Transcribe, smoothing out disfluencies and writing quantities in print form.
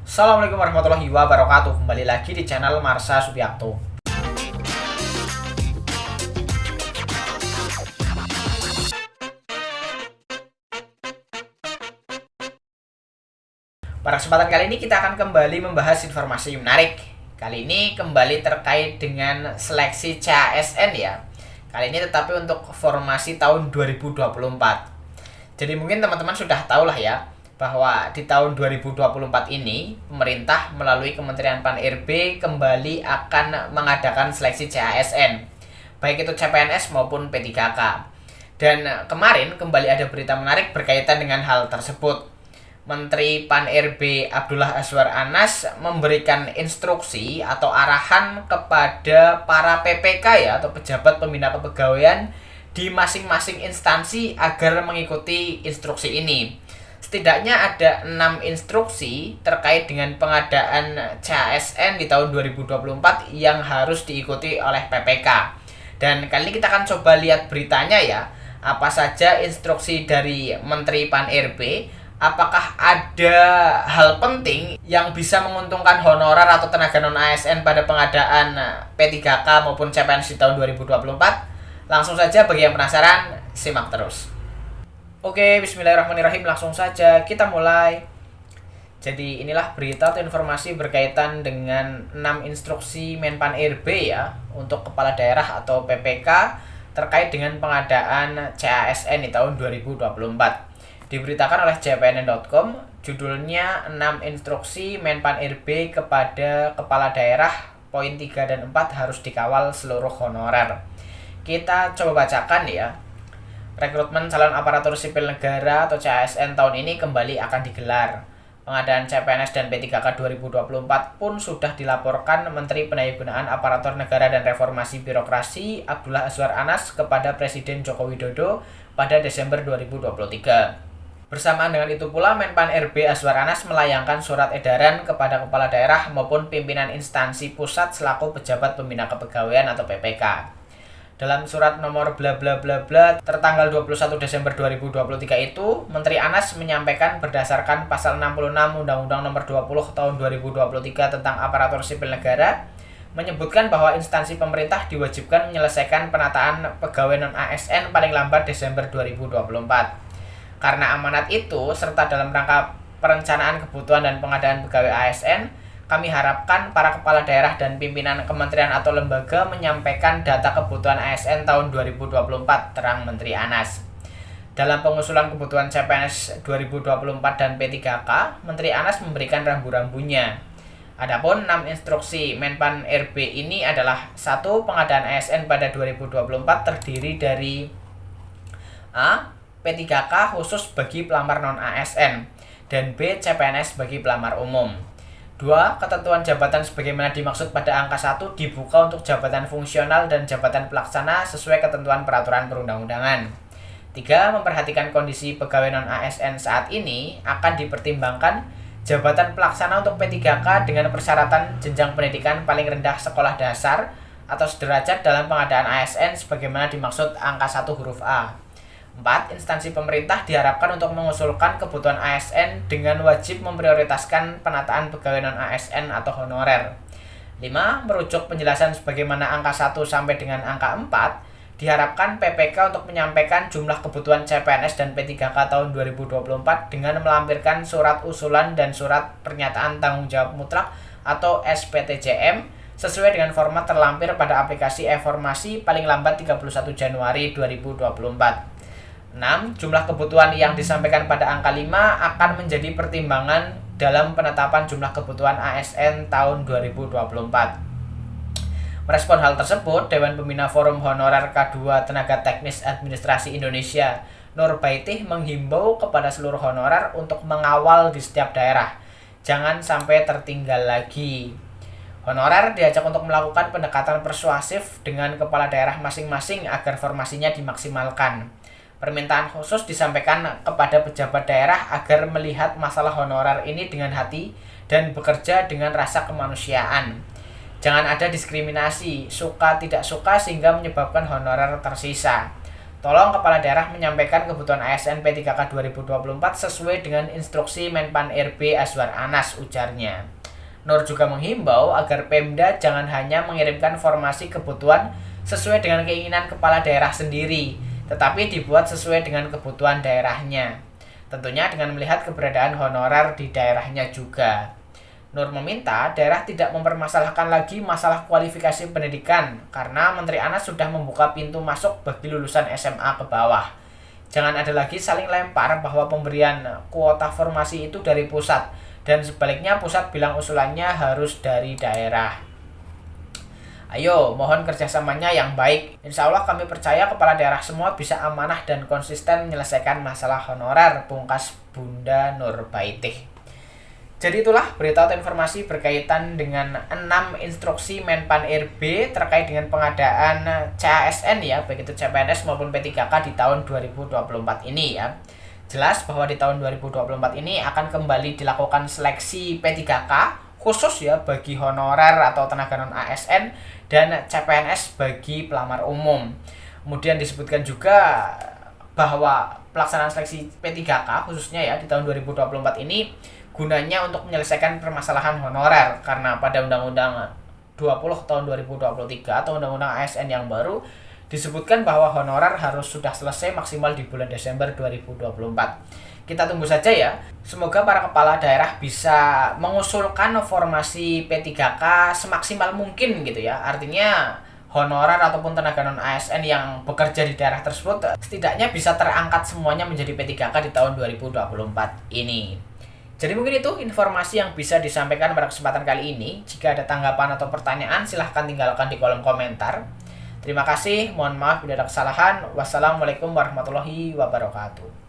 Assalamualaikum warahmatullahi wabarakatuh. Kembali lagi di channel Marsha Subiakto. Pada kesempatan kali ini kita akan kembali membahas informasi menarik. Kali ini kembali terkait dengan seleksi CASN ya. Kali ini tetapi untuk formasi tahun 2024. Jadi mungkin teman-teman sudah tahu lah ya, bahwa di tahun 2024 ini pemerintah melalui Kementerian Pan-RB kembali akan mengadakan seleksi CASN, baik itu CPNS maupun P3K. Dan kemarin kembali ada berita menarik berkaitan dengan hal tersebut. Menteri Pan-RB Abdullah Azwar Anas memberikan instruksi atau arahan kepada para PPK ya, atau pejabat pembina kepegawaian di masing-masing instansi agar mengikuti instruksi ini. Setidaknya ada 6 instruksi terkait dengan pengadaan CASN di tahun 2024 yang harus diikuti oleh PPK. Dan kali ini kita akan coba lihat beritanya ya. Apa saja instruksi dari Menteri Pan-RB? Apakah ada hal penting yang bisa menguntungkan honorer atau tenaga non-ASN pada pengadaan P3K maupun CPNS di tahun 2024? Langsung saja bagi yang penasaran, simak terus. Oke, bismillahirrahmanirrahim, langsung saja kita mulai. Jadi inilah berita atau informasi berkaitan dengan 6 instruksi Menpan RB ya untuk kepala daerah atau PPK terkait dengan pengadaan CASN di tahun 2024. Diberitakan oleh jpnn.com, judulnya 6 instruksi Menpan RB kepada kepala daerah, poin 3 dan 4 harus dikawal seluruh honorer. Kita coba bacakan ya. Rekrutmen calon aparatur sipil negara atau CASN tahun ini kembali akan digelar. Pengadaan CPNS dan P3K 2024 pun sudah dilaporkan Menteri Pendaya-gunaan Aparatur Negara dan Reformasi Birokrasi Abdullah Azwar Anas kepada Presiden Joko Widodo pada Desember 2023. Bersamaan dengan itu pula, Menpan RB Azwar Anas melayangkan surat edaran kepada kepala daerah maupun pimpinan instansi pusat selaku pejabat pembina kepegawaian atau PPK. Dalam surat nomor bla bla bla bla tertanggal 21 Desember 2023 itu, Menteri Anas menyampaikan berdasarkan pasal 66 Undang-Undang Nomor 20 Tahun 2023 tentang Aparatur Sipil Negara, menyebutkan bahwa instansi pemerintah diwajibkan menyelesaikan penataan pegawai non-ASN paling lambat Desember 2024. Karena amanat itu, serta dalam rangka perencanaan kebutuhan dan pengadaan pegawai ASN, kami harapkan para kepala daerah dan pimpinan kementerian atau lembaga menyampaikan data kebutuhan ASN tahun 2024, terang Menteri Anas. Dalam pengusulan kebutuhan CPNS 2024 dan P3K, Menteri Anas memberikan rambu-rambunya. Adapun 6 instruksi Menpan RB ini adalah: 1. Pengadaan ASN pada 2024 terdiri dari A. P3K khusus bagi pelamar non-ASN, dan B. CPNS bagi pelamar umum. 2. Ketentuan jabatan sebagaimana dimaksud pada angka 1 dibuka untuk jabatan fungsional dan jabatan pelaksana sesuai ketentuan peraturan perundang-undangan. 3. Memperhatikan kondisi pegawai non-ASN saat ini, akan dipertimbangkan jabatan pelaksana untuk P3K dengan persyaratan jenjang pendidikan paling rendah sekolah dasar atau sederajat dalam pengadaan ASN sebagaimana dimaksud angka 1 huruf A. 4. Instansi pemerintah diharapkan untuk mengusulkan kebutuhan ASN dengan wajib memprioritaskan penataan pegawai non-ASN atau honorer. 5. Merujuk penjelasan sebagaimana angka 1 sampai dengan angka 4, diharapkan PPK untuk menyampaikan jumlah kebutuhan CPNS dan P3K tahun 2024 dengan melampirkan surat usulan dan surat pernyataan tanggung jawab mutlak atau SPTJM sesuai dengan format terlampir pada aplikasi e-formasi paling lambat 31 Januari 2024. 6. Jumlah kebutuhan yang disampaikan pada angka 5 akan menjadi pertimbangan dalam penetapan jumlah kebutuhan ASN tahun 2024. Merespon hal tersebut, Dewan Pembina Forum Honorer K2 Tenaga Teknis Administrasi Indonesia, Nur Baitih, menghimbau kepada seluruh honorer untuk mengawal di setiap daerah. Jangan sampai tertinggal lagi. Honorer diajak untuk melakukan pendekatan persuasif dengan kepala daerah masing-masing agar formasinya dimaksimalkan. Permintaan khusus disampaikan kepada pejabat daerah agar melihat masalah honorer ini dengan hati dan bekerja dengan rasa kemanusiaan. Jangan ada diskriminasi, suka tidak suka sehingga menyebabkan honorer tersisa. Tolong kepala daerah menyampaikan kebutuhan ASN P3K 2024 sesuai dengan instruksi Menpan RB Azwar Anas, ujarnya. Nur juga menghimbau agar Pemda jangan hanya mengirimkan formasi kebutuhan sesuai dengan keinginan kepala daerah sendiri, tetapi dibuat sesuai dengan kebutuhan daerahnya. Tentunya dengan melihat keberadaan honorer di daerahnya juga. Nur meminta daerah tidak mempermasalahkan lagi masalah kualifikasi pendidikan karena Menteri Anas sudah membuka pintu masuk bagi lulusan SMA ke bawah. Jangan ada lagi saling lempar bahwa pemberian kuota formasi itu dari pusat dan sebaliknya pusat bilang usulannya harus dari daerah. Ayo, mohon kerjasamanya yang baik. Insya Allah kami percaya kepala daerah semua bisa amanah dan konsisten menyelesaikan masalah honorer, pungkas Bunda Nur Baitih. Jadi itulah berita atau informasi berkaitan dengan 6 instruksi Menpan RB terkait dengan pengadaan CASN ya, baik itu CPNS maupun P3K di tahun 2024 ini ya. Jelas bahwa di tahun 2024 ini akan kembali dilakukan seleksi P3K khusus ya bagi honorer atau tenaga non ASN dan CPNS bagi pelamar umum. Kemudian disebutkan juga bahwa pelaksanaan seleksi P3K khususnya ya di tahun 2024 ini gunanya untuk menyelesaikan permasalahan honorer karena pada Undang-Undang 20 tahun 2023 atau Undang-Undang ASN yang baru disebutkan bahwa honorer harus sudah selesai maksimal di bulan Desember 2024. Kita tunggu saja ya. Semoga para kepala daerah bisa mengusulkan formasi P3K semaksimal mungkin gitu ya. Artinya honorer ataupun tenaga non ASN yang bekerja di daerah tersebut setidaknya bisa terangkat semuanya menjadi P3K di tahun 2024 ini. Jadi mungkin itu informasi yang bisa disampaikan pada kesempatan kali ini. Jika ada tanggapan atau pertanyaan silahkan tinggalkan di kolom komentar. Terima kasih, mohon maaf bila ada kesalahan. Wassalamualaikum warahmatullahi wabarakatuh.